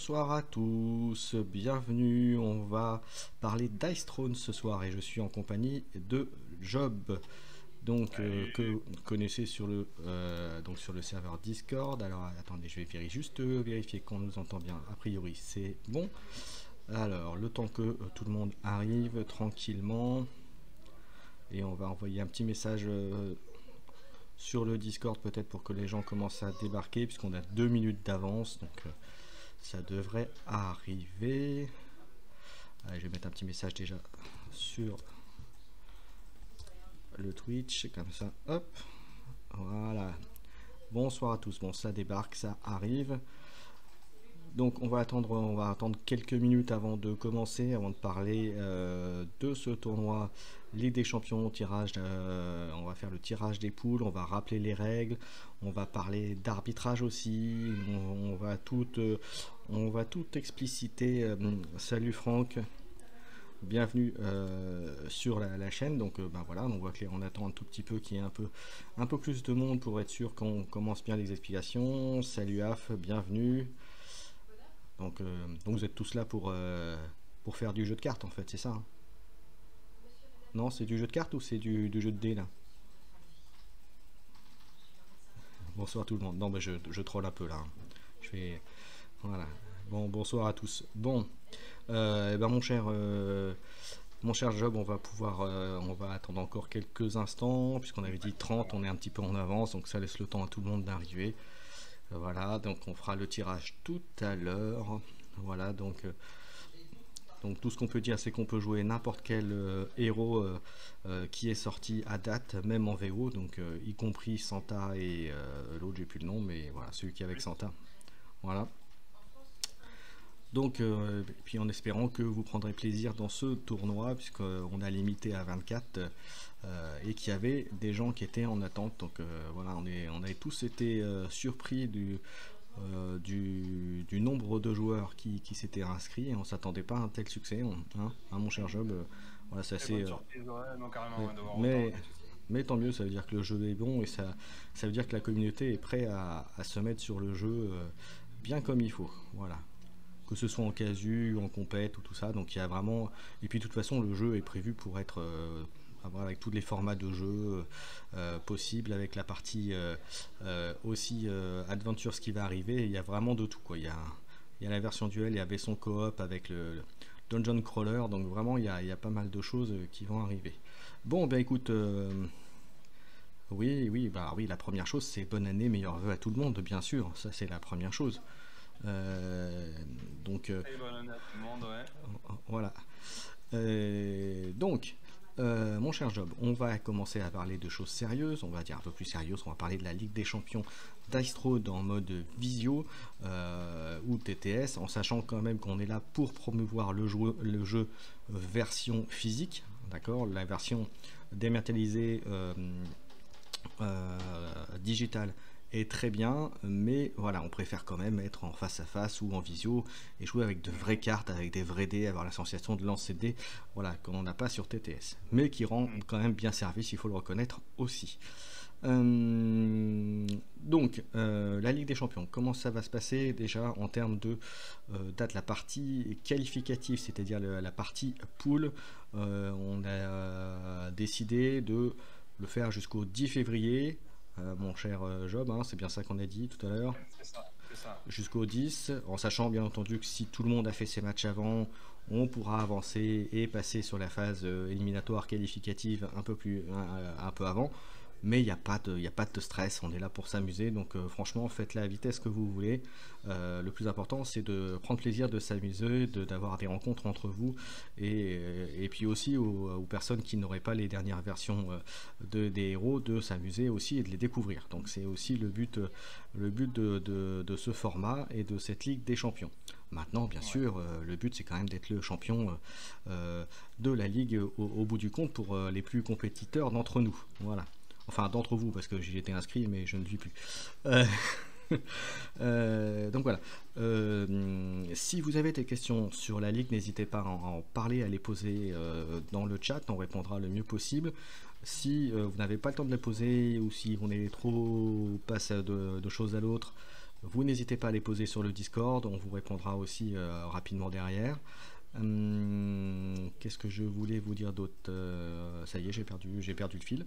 Bonsoir à tous, bienvenue, on va parler d'Ice Throne ce soir et je suis en compagnie de Job, donc que vous connaissez sur le serveur Discord. Alors attendez, je vais juste vérifier qu'on nous entend bien, a priori c'est bon. Alors le temps que tout le monde arrive tranquillement, et on va envoyer un petit message sur le Discord peut-être pour que les gens commencent à débarquer puisqu'on a 2 minutes d'avance, donc ça devrait arriver. Allez, je vais mettre un petit message déjà sur le Twitch, comme ça, hop, voilà. Bonsoir à tous, bon ça débarque, ça arrive. Donc on va attendre quelques minutes avant de commencer, avant de parler de ce tournoi Ligue des Champions, tirage. On va faire le tirage des poules, on va rappeler les règles, on va parler d'arbitrage aussi, on va tout expliciter. Salut Franck, bienvenue sur la chaîne. Donc ben voilà, on voit qu'on attend un tout petit peu qu'il y ait un peu plus de monde pour être sûr qu'on commence bien les explications. Salut Af, bienvenue. Donc vous êtes tous là pour faire du jeu de cartes en fait, c'est ça hein? Non, c'est du jeu de cartes ou c'est du jeu de dés là? Bonsoir tout le monde. Non, mais je troll un peu là, hein. Je fais. Voilà. Bon, bonsoir à tous. Bon, eh ben mon cher Job, on va attendre encore quelques instants, puisqu'on avait dit 30, on est un petit peu en avance, donc ça laisse le temps à tout le monde d'arriver. Voilà, donc on fera le tirage tout à l'heure. Voilà, donc tout ce qu'on peut dire, c'est qu'on peut jouer n'importe quel héros qui est sorti à date, même en VO, donc y compris Santa et l'autre, j'ai plus le nom, mais voilà, celui qui est avec Santa. Voilà. Donc, puis en espérant que vous prendrez plaisir dans ce tournoi, puisqu'on a limité à 24 et qu'il y avait des gens qui étaient en attente. Donc voilà, on avait tous été surpris du nombre de joueurs qui s'étaient inscrits et on s'attendait pas à un tel succès, hein, mon cher Job. Voilà, c'est assez. Mais tant mieux, ça veut dire que le jeu est bon et ça veut dire que la communauté est prête à se mettre sur le jeu bien comme il faut. Voilà. Que ce soit en casu, en compète ou tout ça, donc il y a vraiment. Et puis de toute façon, le jeu est prévu pour être. Avec tous les formats de jeu possibles, avec la partie aussi Adventures qui va arriver, il y a vraiment de tout quoi. Il y a la version duel, il y avait son coop avec le Dungeon Crawler, donc vraiment il y a pas mal de choses qui vont arriver. Bon, ben écoute, oui, la première chose c'est bonne année, meilleurs vœux à tout le monde, bien sûr, ça c'est la première chose. Donc, bonne année à tout le monde, ouais. Voilà. Donc, mon cher Job, on va commencer à parler de choses sérieuses, on va dire un peu plus sérieuses, on va parler de la Ligue des Champions d'Ice Throne en mode visio ou TTS, en sachant quand même qu'on est là pour promouvoir le jeu version physique, d'accord, la version dématérialisée digitale est très bien, mais voilà, on préfère quand même être en face à face ou en visio et jouer avec de vraies cartes, avec des vrais dés, avoir la sensation de lancer des dés, voilà, qu'on n'a pas sur TTS, mais qui rend quand même bien service, il faut le reconnaître aussi. Donc, la Ligue des Champions, comment ça va se passer déjà en termes de date? La partie qualificative, c'est-à-dire la partie pool, on a décidé de le faire jusqu'au 10 février. Mon cher Job, hein, c'est bien ça qu'on a dit tout à l'heure. C'est ça. Jusqu'au 10, en sachant bien entendu que si tout le monde a fait ses matchs avant, on pourra avancer et passer sur la phase éliminatoire qualificative un peu avant. Mais il n'y a pas de stress, on est là pour s'amuser, donc franchement faites la vitesse que vous voulez. Le plus important c'est de prendre plaisir de s'amuser, d'avoir des rencontres entre vous et puis aussi aux personnes qui n'auraient pas les dernières versions des héros, de s'amuser aussi et de les découvrir. Donc c'est aussi le but de ce format et de cette Ligue des Champions. Maintenant, bien sûr, le but c'est quand même d'être le champion de la Ligue au bout du compte pour les plus compétiteurs d'entre nous. Voilà. Enfin, d'entre vous, parce que j'y étais inscrit, mais je ne vis plus. Donc voilà. Si vous avez des questions sur la Ligue, n'hésitez pas à en parler, à les poser dans le chat, on répondra le mieux possible. Si vous n'avez pas le temps de les poser, ou si on est trop passe de choses à l'autre, Vous n'hésitez pas à les poser sur le Discord, on vous répondra aussi rapidement derrière. Qu'est-ce que je voulais vous dire d'autre? Ça y est, j'ai perdu le fil.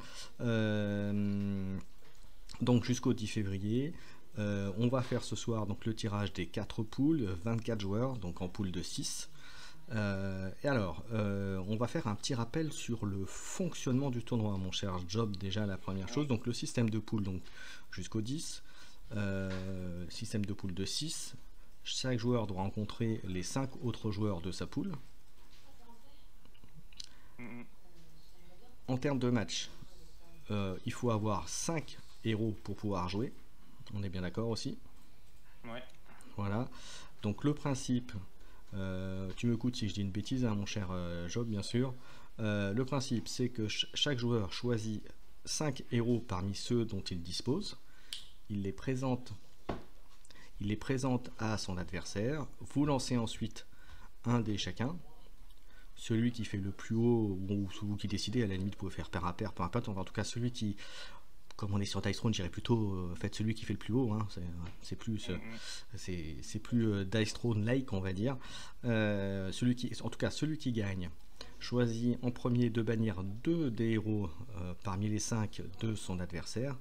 Donc jusqu'au 10 février, on va faire ce soir donc le tirage des 4 poules, 24 joueurs, donc en poule de 6. Et alors, on va faire un petit rappel sur le fonctionnement du tournoi, mon cher Job, déjà la première chose. Donc le système de poule donc jusqu'au 10, système de poule de 6. Chaque joueur doit rencontrer les 5 autres joueurs de sa poule. En termes de match, il faut avoir 5 héros pour pouvoir jouer. On est bien d'accord aussi? Ouais. Voilà. Donc le principe, tu m'écoutes si je dis une bêtise, hein, mon cher Job, bien sûr. Le principe, c'est que chaque joueur choisit 5 héros parmi ceux dont il dispose. Il les présente à son adversaire. Vous lancez ensuite un dé chacun. Celui qui fait le plus haut, ou vous qui décidez, à la limite, vous pouvez faire pair à pair, peu importe. En tout cas, celui qui, comme on est sur Dice Throne, je dirais plutôt faites celui qui fait le plus haut. Hein. C'est plus Dice Throne-like, on va dire. Celui qui gagne choisit en premier de bannir 2 des héros parmi les 5 de son adversaire.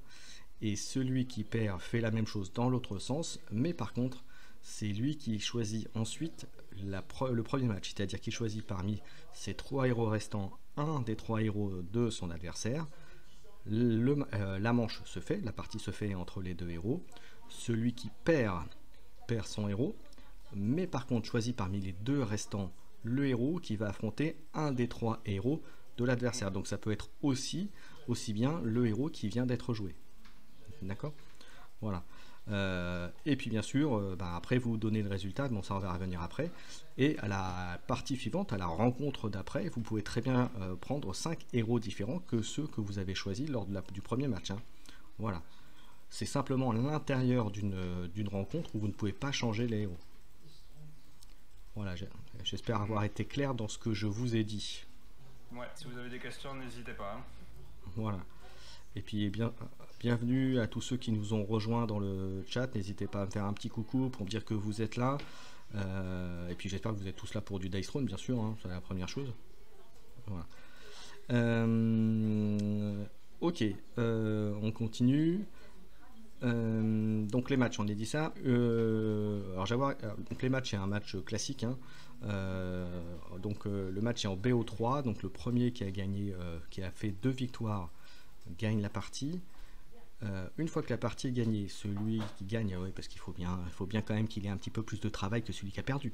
Et celui qui perd fait la même chose dans l'autre sens, mais par contre, c'est lui qui choisit ensuite le premier match, c'est-à-dire qu'il choisit parmi ses 3 héros restants un des 3 héros de son adversaire. La manche se fait, la partie se fait entre les 2 héros. Celui qui perd son héros, mais par contre choisit parmi les 2 restants le héros qui va affronter un des 3 héros de l'adversaire. Donc ça peut être aussi bien le héros qui vient d'être joué. D'accord, voilà. Et puis bien sûr, après vous donnez le résultat, bon ça on va revenir après. Et à la partie suivante, à la rencontre d'après, vous pouvez très bien prendre 5 héros différents que ceux que vous avez choisis lors du premier match. Hein. Voilà. C'est simplement à l'intérieur d'une rencontre où vous ne pouvez pas changer les héros. Voilà, j'espère avoir été clair dans ce que je vous ai dit. Ouais, si vous avez des questions, n'hésitez pas. Hein. Voilà. Et puis bienvenue à tous ceux qui nous ont rejoints dans le chat. N'hésitez pas à me faire un petit coucou pour me dire que vous êtes là. Et puis j'espère que vous êtes tous là pour du Dice Throne, bien sûr. Hein, c'est la première chose. Voilà. Ok, on continue. Donc les matchs, on a dit ça. Alors donc les matchs, c'est un match classique. Hein. Donc le match est en BO3. Donc le premier qui a gagné, qui a fait 2 victoires, gagne la partie. Une fois que la partie est gagnée, celui qui gagne, parce qu'il faut bien quand même qu'il ait un petit peu plus de travail que celui qui a perdu,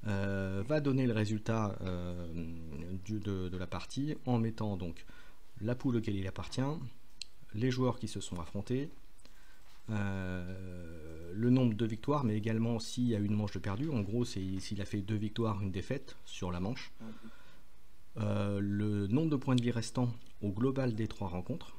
va donner le résultat de la partie en mettant donc la poule auquel il appartient, les joueurs qui se sont affrontés, le nombre de victoires, mais également s'il y a une manche de perdu. En gros, c'est s'il a fait 2 victoires, une défaite sur la manche. Le nombre de points de vie restants au global des 3 rencontres,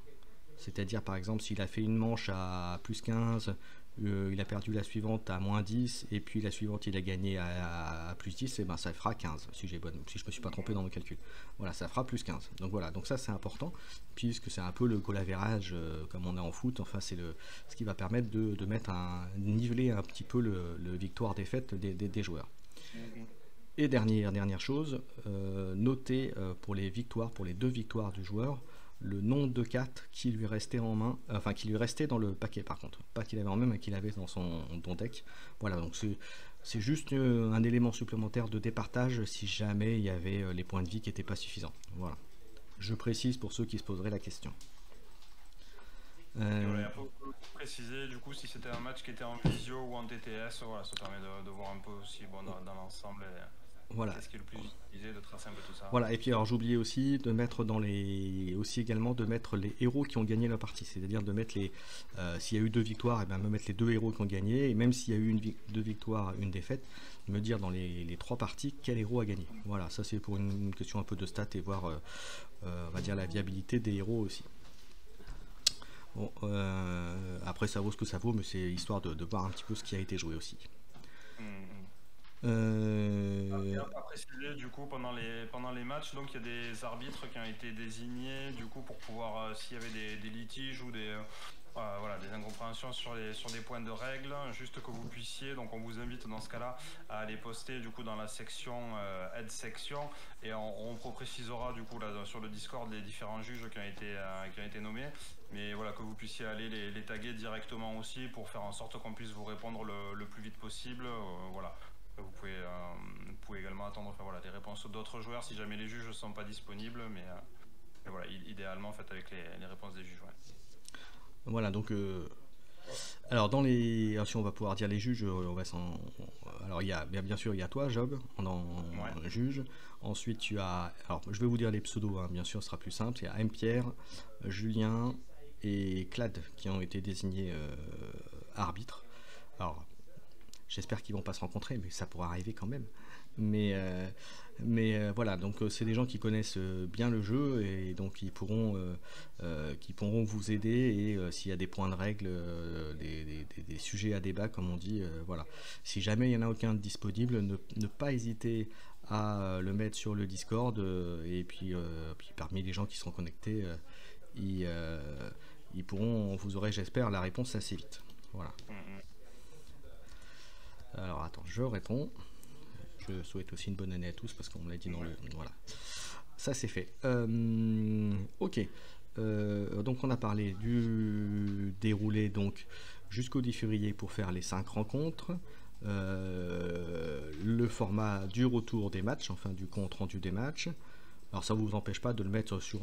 c'est-à-dire par exemple s'il a fait une manche à plus 15, il a perdu la suivante à moins 10 et puis la suivante il a gagné à plus 10, et ben ça fera 15 si je me suis pas trompé dans mon calcul. Voilà, ça fera plus 15. Donc voilà, donc ça c'est important puisque c'est un peu le goal average comme on est en foot. Enfin c'est ce qui va permettre de niveler un petit peu le victoire-défaite des joueurs. Et dernière chose, notez pour les 2 victoires du joueur, le nombre de cartes qui lui restait en main, enfin qui lui restait dans le paquet par contre, pas qu'il avait en main mais qu'il avait dans son deck. Voilà, donc c'est juste un élément supplémentaire de départage si jamais il y avait les points de vie qui n'étaient pas suffisants. Voilà, je précise pour ceux qui se poseraient la question. Il faut préciser du coup si c'était un match qui était en visio ou en TTS, voilà, ça permet de voir un peu aussi dans l'ensemble. Voilà. Qu'est-ce qui est le plus utilisé, de tracer un peu tout ça. Voilà, et puis alors j'oubliais aussi de mettre également de mettre les héros qui ont gagné la partie, c'est-à-dire de mettre s'il y a eu 2 victoires, et bien me mettre les 2 héros qui ont gagné, et même s'il y a eu 2 victoires, une défaite, me dire dans les 3 parties quel héros a gagné. Voilà, ça c'est pour une question un peu de stats et voir on va dire la viabilité des héros aussi. Bon, après ça vaut ce que ça vaut, mais c'est histoire de voir un petit peu ce qui a été joué aussi. À préciser du coup pendant les matchs, donc il y a des arbitres qui ont été désignés du coup pour pouvoir s'il y avait des litiges ou voilà, des incompréhensions sur des points de règles, juste que vous puissiez, donc on vous invite dans ce cas-là à aller poster du coup dans la section aide section, et on précisera du coup là sur le Discord les différents juges qui ont été nommés, mais voilà, que vous puissiez aller les taguer directement aussi pour faire en sorte qu'on puisse vous répondre le plus vite possible, voilà. Vous pouvez également attendre, enfin, voilà, des réponses d'autres joueurs si jamais les juges ne sont pas disponibles, mais voilà, idéalement en fait avec les réponses des juges. Ouais. Voilà, donc alors dans les, alors, si on va pouvoir dire les juges, on va alors il y a bien sûr il y a toi Job en juge. Ensuite tu as, alors je vais vous dire les pseudos, hein, bien sûr ce sera plus simple. Il y a M Pierre, Julien et Clad qui ont été désignés arbitres. Alors j'espère qu'ils vont pas se rencontrer, mais ça pourra arriver quand même. Mais voilà, donc c'est des gens qui connaissent bien le jeu et donc qui pourront vous aider, et s'il y a des points de règle, des sujets à débat comme on dit, voilà. Si jamais il y en a aucun disponible, ne pas hésiter à le mettre sur le Discord, et puis parmi les gens qui seront connectés, vous aurez, j'espère, la réponse assez vite. Voilà. Alors attends, je réponds. Je souhaite aussi une bonne année à tous parce qu'on me l'a dit dans le... Voilà. Ça c'est fait. Ok. Donc on a parlé du déroulé donc jusqu'au 10 février pour faire les 5 rencontres. Le format du retour des matchs, enfin du compte rendu des matchs. Alors ça ne vous empêche pas de le mettre sur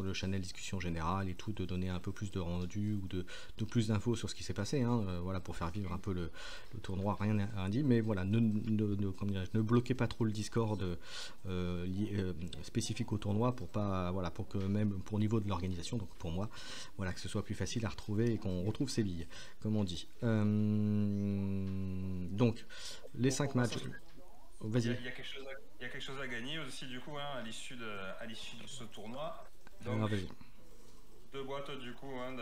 le channel discussion générale et tout, de donner un peu plus de rendu ou de plus d'infos sur ce qui s'est passé, hein, voilà, pour faire vivre un peu le tournoi, rien n'est dit, mais voilà, ne bloquez pas trop le Discord spécifique au tournoi pour pas, voilà, pour que même pour niveau de l'organisation, donc pour moi, voilà, que ce soit plus facile à retrouver et qu'on retrouve ses billes, comme on dit. Donc les 5 matchs. Vas-y. Il y a quelque chose à gagner aussi du coup, hein, à l'issue de ce tournoi. Donc, Alors, vas-y. 2 boîtes du coup, hein,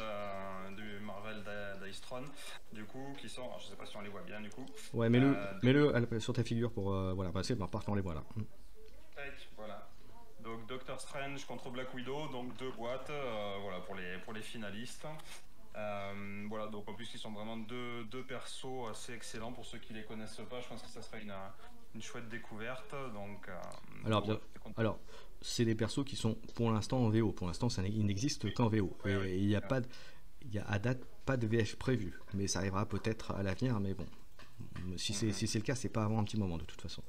du Marvel Dice Throne, du coup, qui sont, alors, je sais pas si on les voit bien du coup. Ouais, mets-le sur ta figure pour voilà, c'est bon, par contre on les voit là. Voilà. Donc Doctor Strange contre Black Widow, donc 2 boîtes, voilà, pour les finalistes. Voilà, donc en plus ils sont vraiment deux persos assez excellents pour ceux qui les connaissent pas. Je pense que ça sera une chouette découverte. Donc, alors c'est des persos qui sont pour l'instant en VO. Pour l'instant, il n'existe qu'en VO. Et il n'y a pas à date pas de VF prévu, mais ça arrivera peut-être à l'avenir. Mais bon, si c'est le cas, c'est pas avant un petit moment de toute façon.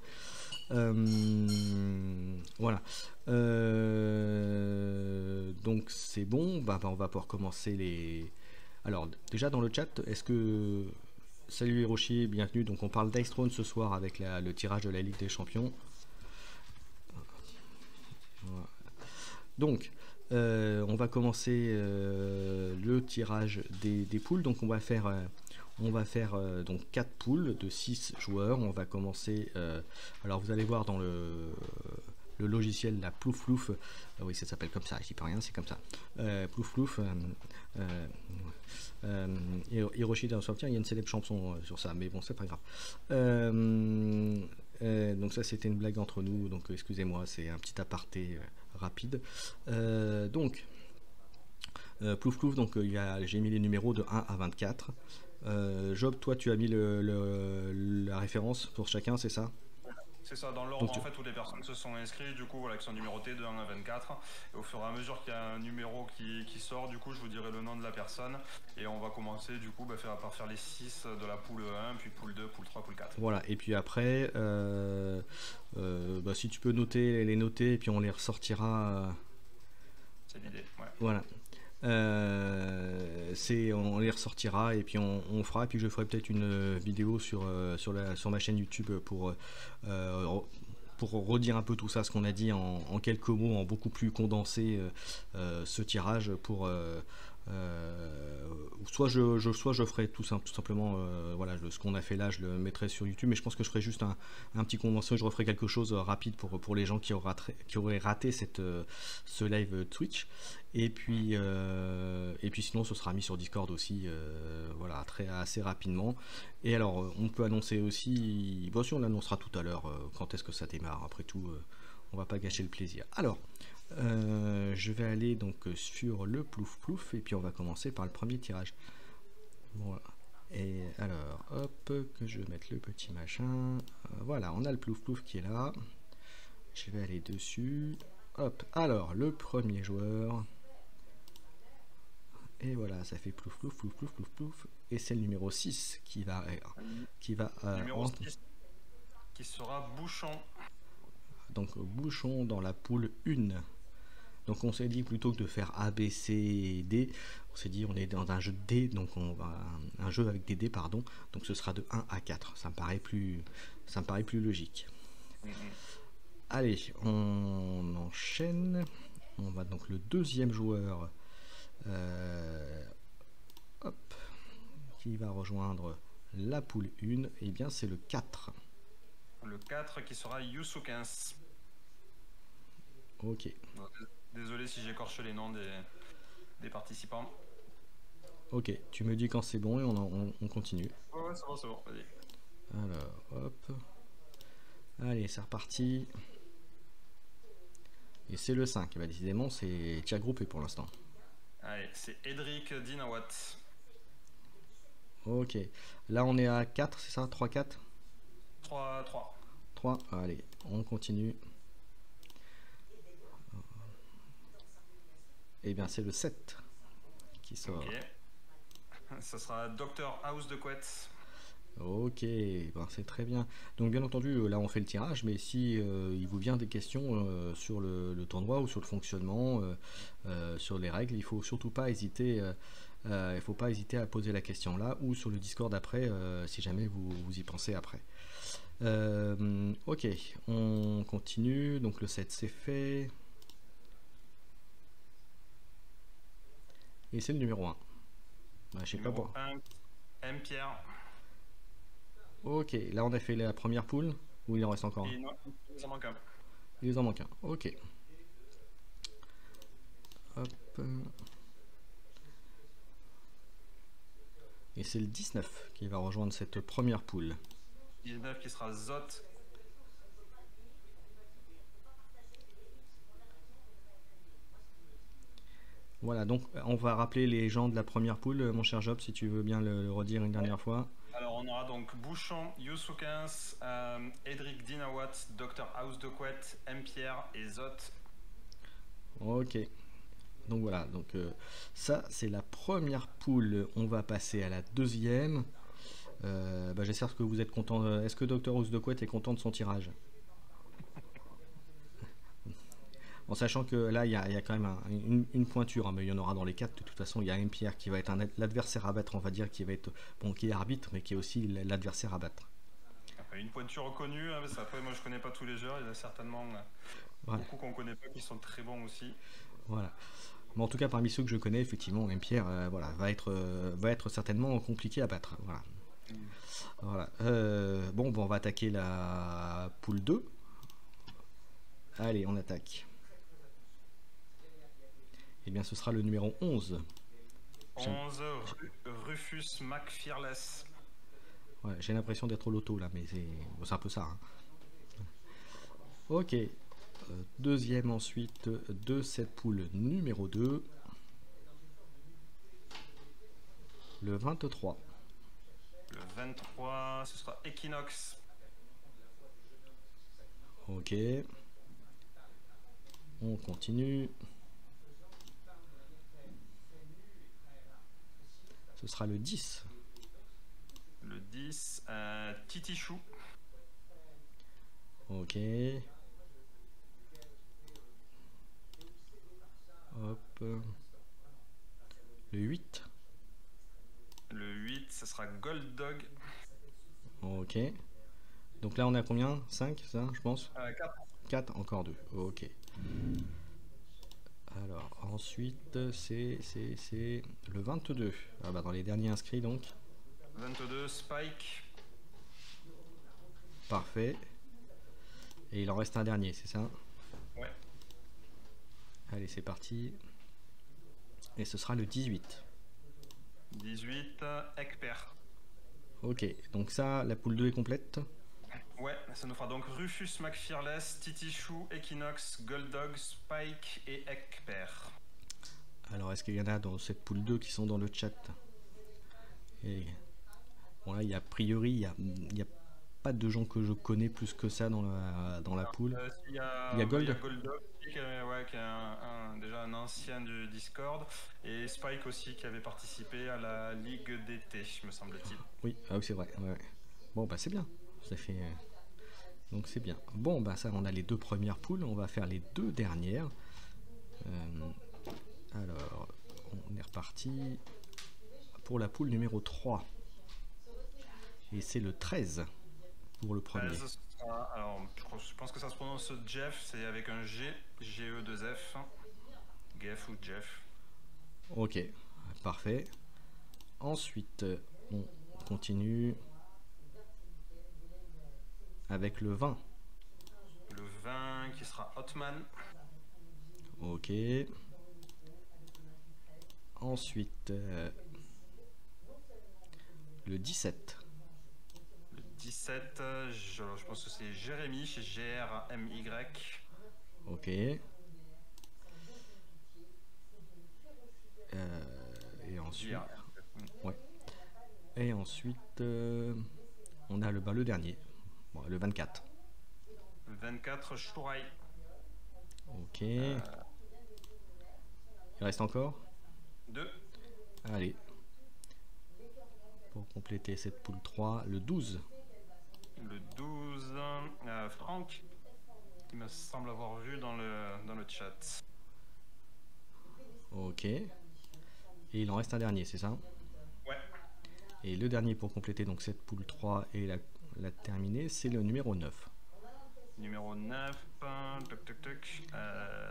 Voilà. Donc c'est bon. On va pouvoir commencer les. Alors déjà dans le chat, est-ce que salut Hiroshi, bienvenue. Donc on parle Dice Throne ce soir avec le tirage de la Ligue des Champions. Voilà. Donc on va commencer le tirage des poules. Donc on va faire donc 4 poules de 6 joueurs. On va commencer. Alors vous allez voir dans le logiciel, la Plouf-Plouf, oui ça s'appelle comme ça, j'y peux rien, c'est comme ça. Plouf-Plouf. Hiroshi dans tiens, il y a une célèbre chanson sur ça, mais bon c'est pas grave. Donc ça c'était une blague entre nous, donc excusez-moi, c'est un petit aparté rapide. Donc Plouf Plouf, donc j'ai mis les numéros de 1 à 24. Job, toi tu as mis la référence pour chacun, c'est ça? C'est ça, dans l'ordre en fait où les personnes se sont inscrites, du coup voilà, qui sont numérotées de 1 à 24. Et au fur et à mesure qu'il y a un numéro qui sort, du coup je vous dirai le nom de la personne. Et on va commencer du coup par faire les 6 de la poule 1, puis poule 2, poule 3, poule 4. Voilà, et puis après, si tu peux les noter, et puis on les ressortira. C'est l'idée, ouais. Voilà. On les ressortira et puis on fera, et puis je ferai peut-être une vidéo sur ma chaîne YouTube pour redire un peu tout ça, ce qu'on a dit en quelques mots, en beaucoup plus condensé, ce tirage pour soit je ferai tout simplement voilà, ce qu'on a fait là, je le mettrai sur YouTube, mais je pense que je ferai juste un petit condensé, je referai quelque chose rapide pour les gens qui auraient raté ce live Twitch, et puis sinon ce sera mis sur Discord aussi, voilà, assez rapidement. Et alors on peut annoncer aussi, bon, si on l'annoncera tout à l'heure, quand est-ce que ça démarre, après tout on va pas gâcher le plaisir. Alors Je vais aller donc sur le plouf plouf et puis on va commencer par le premier tirage. Voilà. Et alors, hop, que je mette le petit machin. Voilà, on a le plouf plouf qui est là. Je vais aller dessus. Hop, alors le premier joueur. Et voilà, ça fait plouf plouf plouf plouf plouf plouf. Et c'est le numéro 6 qui va Numéro 6 qui sera Bouchon. Donc Bouchon dans la poule 1. Donc on s'est dit plutôt que de faire A, B, C et D, on s'est dit on est dans un jeu de D, donc on va un jeu avec des dés pardon, donc ce sera de 1 à 4. Ça me paraît plus logique. Allez, on enchaîne. On va donc le deuxième joueur hop, qui va rejoindre la poule 1, et bien c'est le 4. Le 4 qui sera Youssoukens. Ok. Désolé si j'écorche les noms des participants. Ok, tu me dis quand c'est bon et on continue. Ouais, c'est bon, vas-y. Alors, hop. Allez, c'est reparti. Et c'est le 5. Bah, décidément, c'est déjà groupé pour l'instant. Allez, c'est Edric Dinawat. Ok. Là, on est à 4, c'est ça 3-4 3. 3. Allez, on continue. Et bien, c'est le 7 qui sort. Ok. Ça sera Dr House de Couette. Ok, ben c'est très bien. Donc bien entendu, là on fait le tirage, mais si il vous vient des questions sur le tournoi ou sur le fonctionnement, sur les règles, il faut surtout pas hésiter. Il faut pas hésiter à poser la question là ou sur le Discord après, si jamais vous y pensez après. Ok, on continue. Donc le 7 c'est fait. Et c'est le numéro 1. Bah, je sais pas Numéro pour. 1, M. Pierre. Ok, là on a fait la première poule, ou il en reste encore un? Et non, il en manque un. Il en manque un, ok. Hop. Et c'est le 19 qui va rejoindre cette première poule. 19 qui sera Zot. Voilà, donc on va rappeler les gens de la première poule, mon cher Job, si tu veux bien le redire une dernière fois. Alors on aura donc Bouchon, Youssoukens, Edric Dinawat, Dr House de Couette, M. Pierre et Zot. Ok. Donc voilà, donc ça c'est la première poule. On va passer à la deuxième. J'espère que vous êtes content. Est-ce que Dr House de Couette est content de son tirage? En sachant que là, il y a quand même une pointure, hein, mais il y en aura dans les 4. De toute façon, il y a M. Pierre qui va être l'adversaire à battre, on va dire, qui va être qui est arbitre, mais qui est aussi l'adversaire à battre. Une pointure reconnue, hein, parce qu'après, moi je connais pas tous les joueurs, il y en a certainement beaucoup qu'on connaît pas qui sont très bons aussi. Voilà. Mais en tout cas, parmi ceux que je connais, effectivement, M. Pierre va être certainement compliqué à battre. Voilà. Voilà. On va attaquer la poule 2. Allez, on attaque. Eh bien, ce sera le numéro 11. 11, Rufus McFearless. Ouais, j'ai l'impression d'être au loto là, mais c'est un peu ça. Hein. Ok. Deuxième ensuite de cette poule numéro 2. Le 23. Le 23, ce sera Equinox. Ok. On continue. Ce sera le 10. Le 10, Titichou. Ok. Hop. Le 8. Le 8, ce sera Gold Dog. Ok. Donc là, on a combien? 5, ça, je pense 4. 4, encore 2. Ok. Alors, ensuite, c'est le 22. Ah bah, dans les derniers inscrits, donc. 22, Spike. Parfait. Et il en reste un dernier, c'est ça? Ouais. Allez, c'est parti. Et ce sera le 18. 18, Ekper. Ok, donc ça, la poule 2 est complète? Ouais, ça nous fera donc Rufus, McFearless, Titichou, Equinox, Golddog, Spike et Ekper. Alors, est-ce qu'il y en a dans cette poule 2 qui sont dans le chat? Et bon, là, a priori, il y a pas de gens que je connais plus que ça dans la poule. Il y Il y a Gold. Golddog qui est déjà un ancien du Discord, et Spike aussi qui avait participé à la Ligue d'été, me semble-t-il. Oui, ah oui, c'est vrai. Ouais. Bon, bah c'est bien. Ça fait. Donc c'est bien. Bon, bah ça, on a les 2 premières poules. On va faire les 2 dernières. Alors, on est reparti pour la poule numéro 3. Et c'est le 13 pour le premier. 13, alors, je pense que ça se prononce Jeff, c'est avec un G, G-E-2-F. Geff ou Jeff. Ok, parfait. Ensuite, on continue avec le 20. Le 20 qui sera Hotman. Ok. Ensuite, le 17. Le 17, je pense que c'est Jérémy chez G-R-M-Y. Ok. Et ensuite, ouais. Et ensuite, on a le dernier, bon, le 24. Le 24, Shourai. Ok. Il reste encore 2. Allez. Pour compléter cette poule 3, le 12. Le 12, Franck, qui me semble avoir vu dans le chat. Ok. Et il en reste un dernier, c'est ça? Ouais. Et le dernier pour compléter donc cette poule 3 et la terminer, c'est le numéro 9. Numéro 9,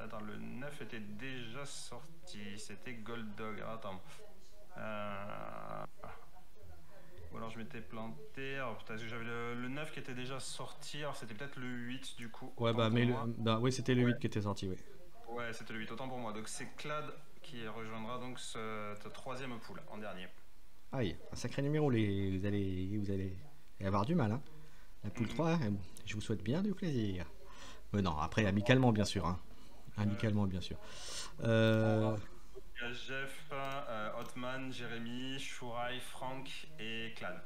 attends, le 9 était déjà sorti, c'était Golddog. Attends. Ou alors je m'étais planté, peut-être que j'avais le 9 qui était déjà sorti, alors c'était peut-être le 8 du coup. Ouais, bah, mais oui, c'était le 8 qui était sorti, oui. Ouais, c'était le 8, autant pour moi. Donc c'est Clad qui rejoindra donc cette 3e poule en dernier. Aïe, un sacré numéro, vous allez avoir du mal, hein. La poule 3, je vous souhaite bien du plaisir. Mais non, après, amicalement, bien sûr. Hein. Amicalement, bien sûr. Il y a Jeff, Hotman, Jérémy, Shourai, Franck et Clad.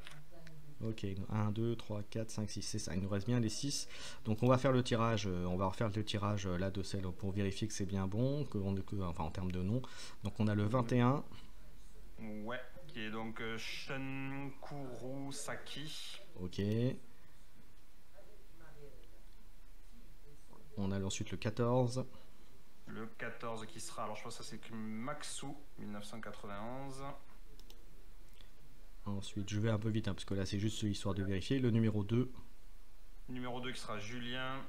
Ok, 1, 2, 3, 4, 5, 6, c'est ça. Il nous reste bien les 6. Donc on va faire le tirage, on va refaire le tirage là de celle pour vérifier que c'est bien bon, enfin en termes de nom. Donc on a le 21. Ouais, qui est donc Shunkuru Saki. Ok. On a ensuite le 14. Le 14 qui sera, alors je pense que ça c'est Maxu 1991. Ensuite, je vais un peu vite hein, parce que là c'est juste histoire de vérifier. Le numéro 2. Numéro 2 qui sera Julien.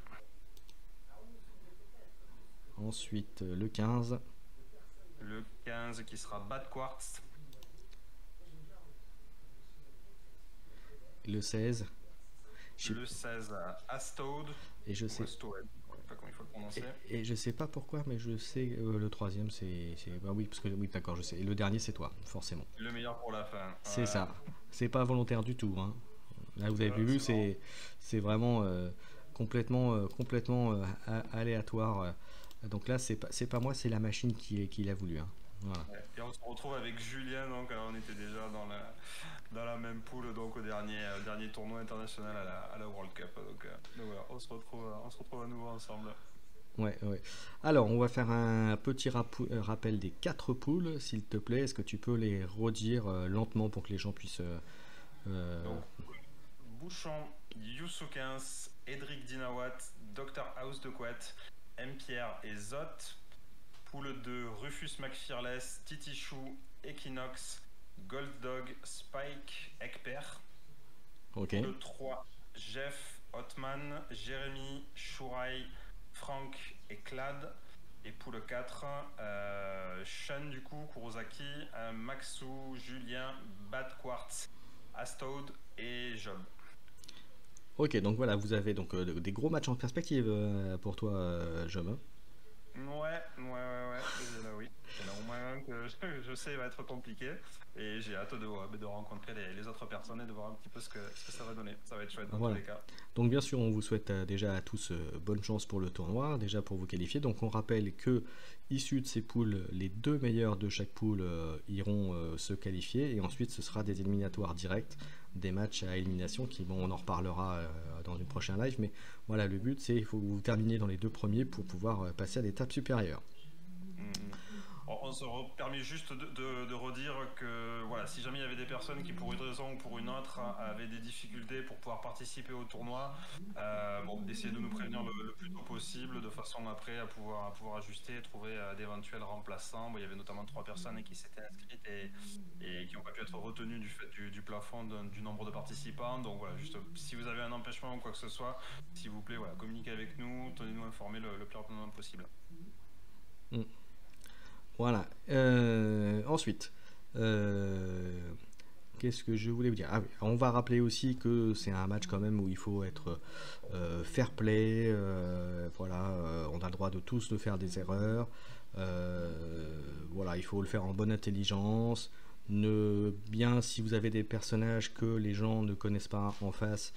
Ensuite, le 15. Le 15 qui sera Bad Quartz. Le 16. Le 16 Astode. Et je sais. Astode. Pas comment il faut le prononcer. Et je sais pas pourquoi, mais je sais le 3e c'est. Bah oui, parce que oui, d'accord, je sais. Et le dernier c'est toi, forcément. Le meilleur pour la fin. C'est ça. C'est pas volontaire du tout. Hein. Là, vous avez vu, c'est vraiment complètement aléatoire. Donc là, c'est pas moi, c'est la machine qui l'a voulu. Hein. Voilà. Et on se retrouve avec Julien, donc on était déjà dans la même poule donc au dernier tournoi international à la World Cup. Donc voilà, on se retrouve à nouveau ensemble. Ouais. Alors, on va faire un petit rappel des 4 poules, s'il te plaît. Est-ce que tu peux les redire lentement pour que les gens puissent... Donc, Bouchon, Youssou 15, Edric Dinawat, Dr House de Couette, M. Pierre et Zot. Poule 2, Rufus McFearless, Titichou, Equinox, Golddog, Spike, Ekper. Ok. Poule 3, Jeff, Hotman, Jérémy, Shourai, Franck et Clad. Et poule 4, Shun du coup, Kurosaki, Maxu, Julien, Bad Quartz, Astode et Job. Ok, donc voilà, vous avez donc des gros matchs en perspective pour toi, Job. Ouais. Là, oui. Il y en a au moins un que je je sais va être compliqué. Et j'ai hâte de rencontrer les autres personnes et de voir un petit peu ce que ça va donner. Ça va être chouette dans tous les cas. Donc bien sûr, on vous souhaite déjà à tous bonne chance pour le tournoi, déjà pour vous qualifier. Donc on rappelle que, issus de ces poules, les 2 meilleurs de chaque poule iront se qualifier. Et ensuite, ce sera des éliminatoires directs, des matchs à élimination, qui, bon, on en reparlera dans une prochaine live. Mais voilà, le but, c'est qu'il faut que vous terminiez dans les 2 premiers pour pouvoir passer à l'étape supérieure. On se permet juste de redire que voilà, si jamais il y avait des personnes qui, pour une raison ou pour une autre, avaient des difficultés pour pouvoir participer au tournoi, d'essayer de nous prévenir le plus tôt possible, de façon après à pouvoir ajuster et trouver d'éventuels remplaçants. Bon, il y avait notamment 3 personnes qui s'étaient inscrites et qui n'ont pas pu être retenues du fait du plafond du nombre de participants. Donc voilà, juste si vous avez un empêchement ou quoi que ce soit, s'il vous plaît, voilà, communiquez avec nous, tenez-nous informés le plus rapidement possible. Voilà. Ensuite, qu'est-ce que je voulais vous dire? Ah oui, on va rappeler aussi que c'est un match quand même où il faut être fair play. Voilà, on a le droit de tous de faire des erreurs. Voilà, il faut le faire en bonne intelligence. Bien, si vous avez des personnages que les gens ne connaissent pas en face,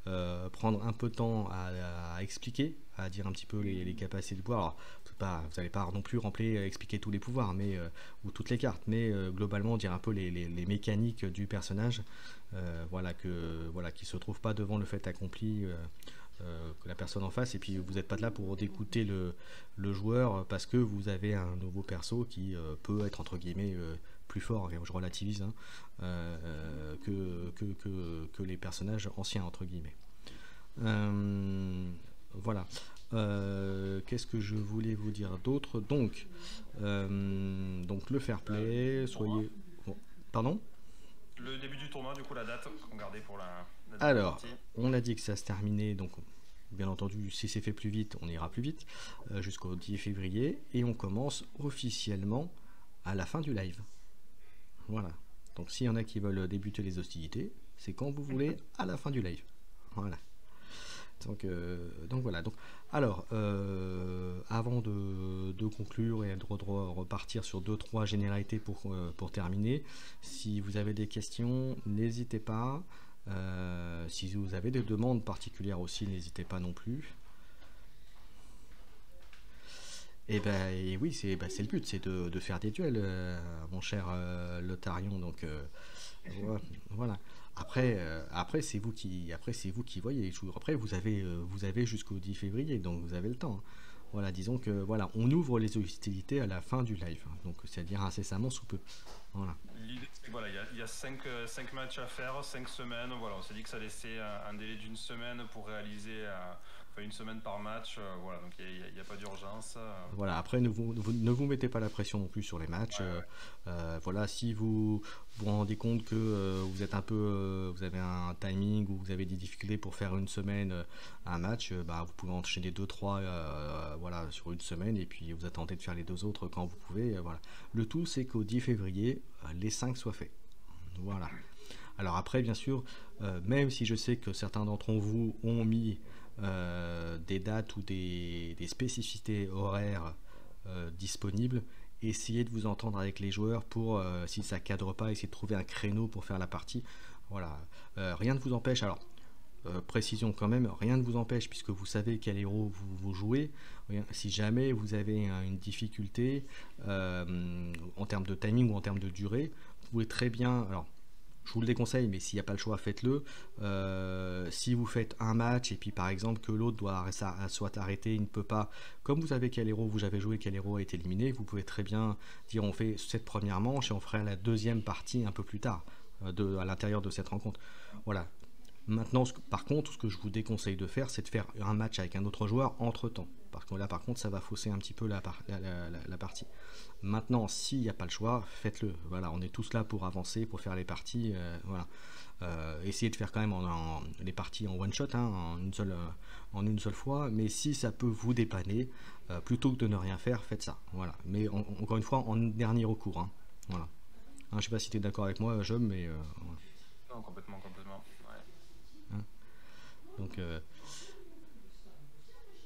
prendre un peu de temps à expliquer, à dire un petit peu les capacités de pouvoir. Alors, vous n'allez pas non plus expliquer tous les pouvoirs ou toutes les cartes, mais globalement dire un peu les mécaniques du personnage, voilà, qui ne se trouve pas devant le fait accompli que la personne en face, et puis vous n'êtes pas là pour écouter le joueur parce que vous avez un nouveau perso qui peut être entre guillemets plus fort, je relativise, que les personnages anciens entre guillemets. Voilà. Qu'est-ce que je voulais vous dire d'autre? Donc le fair play, soyez... Bon, pardon? Le début du tournoi, du coup, la date qu'on gardait pour la Alors, on a dit que ça se terminait, donc bien entendu, si c'est fait plus vite, on ira plus vite, jusqu'au 10 février, et on commence officiellement à la fin du live. Voilà. Donc s'il y en a qui veulent débuter les hostilités, c'est quand vous voulez, à la fin du live. Voilà. Donc voilà. Donc, alors, avant de conclure et de repartir sur 2-3 généralités pour terminer, si vous avez des questions, n'hésitez pas. Si vous avez des demandes particulières aussi, n'hésitez pas non plus. Et oui, c'est le but, c'est de faire des duels, mon cher Lotharion. Donc voilà. Après c'est vous qui voyez. Après vous avez jusqu'au 10 février, donc vous avez le temps. Voilà, disons que voilà, on ouvre les hostilités à la fin du live, donc c'est-à-dire incessamment sous peu. Voilà. L'idée, c'est que voilà, il y a 5 matchs à faire, 5 semaines. Voilà, on s'est dit que ça laissait un délai d'une semaine pour réaliser une semaine par match. Voilà, donc il n'y a pas d'urgence. Voilà, après ne vous mettez pas la pression non plus sur les matchs. Voilà, si vous vous rendez compte que vous avez un timing ou vous avez des difficultés pour faire une semaine un match, vous pouvez enchaîner 2-3 voilà, sur une semaine, et puis vous attendez de faire les 2 autres quand vous pouvez. Voilà. Le tout, c'est qu'au 10 février, les 5 soient faits. Voilà. Alors après, bien sûr, même si je sais que certains d'entre vous ont mis des dates ou des spécificités horaires disponibles, essayez de vous entendre avec les joueurs pour, si ça cadre pas, essayer de trouver un créneau pour faire la partie. Voilà. Rien ne vous empêche. Alors, précision quand même, rien ne vous empêche, puisque vous savez quel héros vous jouez. Si jamais vous avez une difficulté en termes de timing ou en termes de durée, vous pouvez très bien... Alors, je vous le déconseille, mais s'il n'y a pas le choix, faites-le. Si vous faites un match et puis par exemple que l'autre soit arrêté, il ne peut pas, comme vous savez quel héros vous avez joué, quel héros a été éliminé, vous pouvez très bien dire on fait cette première manche et on fera la deuxième partie un peu plus tard, à l'intérieur de cette rencontre. Voilà. Maintenant, par contre, ce que je vous déconseille de faire, c'est de faire un match avec un autre joueur entre-temps. Parce que là, par contre, ça va fausser un petit peu la partie. Maintenant, s'il n'y a pas le choix, faites-le. Voilà, on est tous là pour avancer, pour faire les parties. Voilà. Essayez de faire quand même les parties en one shot, en une seule fois. Mais si ça peut vous dépanner, plutôt que de ne rien faire, faites ça. Voilà. Mais encore une fois, en dernier recours. Voilà. Je ne sais pas si tu es d'accord avec moi, Job, mais... voilà. Non, complètement. Ouais.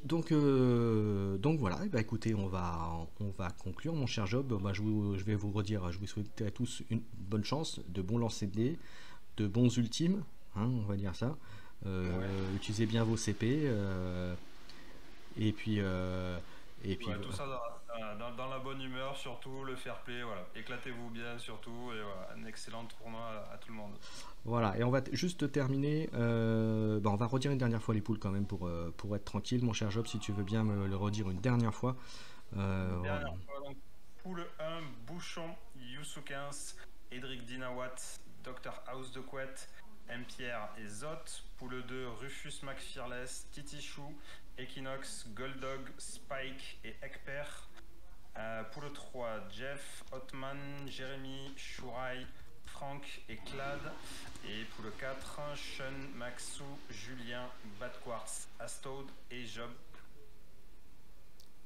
Donc voilà, et bah écoutez, on va conclure, mon cher Job. Bah, je vais vous redire, je vous souhaite à tous une bonne chance, de bons lancers de dés, de bons ultimes, hein, on va dire ça. Utilisez bien vos CP, et puis, Ouais, tout ça dans la bonne humeur, surtout le fair play, voilà. Éclatez-vous bien, surtout, et voilà, un excellent tournoi à tout le monde. voilà. Et on va juste terminer. Bah, on va redire une dernière fois les poules quand même pour être tranquille, mon cher Job, si tu veux bien me le redire une dernière fois. Voilà. Dernière fois, donc, poule 1, Bouchon, Youssou 15, Edric Dinawat, Dr House de Couette, M-Pierre et Zot. Poule 2, Rufus McFearless, Titichou, Equinox, Goldog, Spike et Ekper. Poule 3, Jeff, Hotman, Jérémy, Shourai, Franck et Clad. Et poule 4, Sean, Maxou, Julien, Bad Quartz, Astode et Job.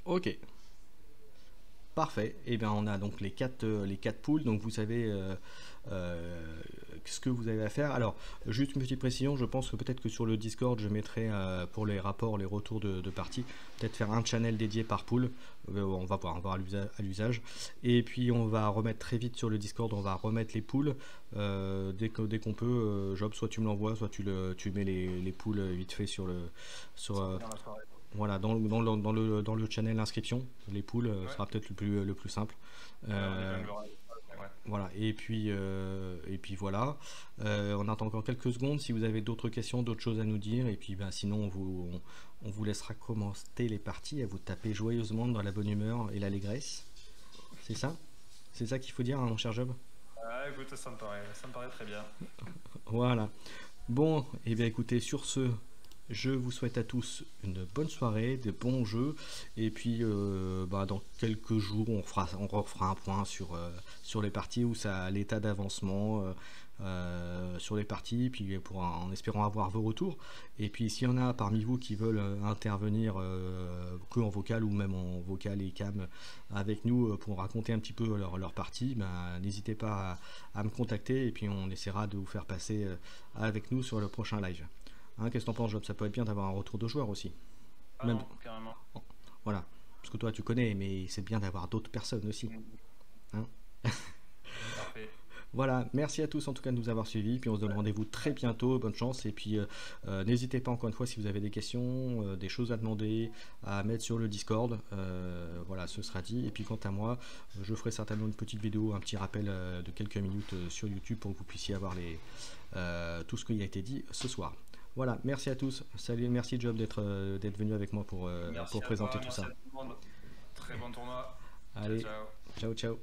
Ok. Parfait. Et bien on a donc les quatre poules. Donc vous savez ce que vous avez à faire. Alors juste une petite précision. Je pense que peut-être que sur le Discord je mettrai pour les rapports, les retours de partie, peut-être faire un channel dédié par poule. On va voir à l'usage. Et puis on va remettre très vite sur le Discord. On va remettre les poules dès qu'on peut. Job, soit tu me l'envoies, soit tu mets les poules vite fait sur voilà, dans le channel inscription, les poules sera peut-être le plus simple. Voilà, et puis voilà. On attend encore quelques secondes si vous avez d'autres questions, d'autres choses à nous dire. Et puis sinon, on vous laissera commencer les parties à vous taper joyeusement dans la bonne humeur et l'allégresse. C'est ça? C'est ça qu'il faut dire, hein, mon cher Job? Écoute, ça me paraît très bien. Voilà. Bon, et bien écoutez, sur ce, je vous souhaite à tous une bonne soirée, de bons jeux, et puis dans quelques jours on refera un point sur les parties, où ça l'état d'avancement sur les parties, puis en espérant avoir vos retours. Et puis s'il y en a parmi vous qui veulent intervenir que en vocal ou même en vocal et cam avec nous pour raconter un petit peu leur partie, n'hésitez pas à me contacter, et puis on essaiera de vous faire passer avec nous sur le prochain live. Hein, qu'est-ce que t'en penses, Job? Ça peut être bien d'avoir un retour de joueurs aussi. Même... non, carrément. Voilà. Parce que toi, tu connais, mais c'est bien d'avoir d'autres personnes aussi. Hein? Parfait. Voilà, merci à tous en tout cas de nous avoir suivis. Puis on se donne rendez-vous très bientôt. Bonne chance. Et puis n'hésitez pas encore une fois si vous avez des questions, des choses à demander, à mettre sur le Discord. Voilà, ce sera dit. Et puis quant à moi, je ferai certainement une petite vidéo, un petit rappel de quelques minutes sur YouTube pour que vous puissiez avoir tout ce qui a été dit ce soir. Voilà, merci à tous. Salut, merci Job d'être venu avec moi pour présenter tout ça. Très bon tournoi. Allez, ciao. ciao.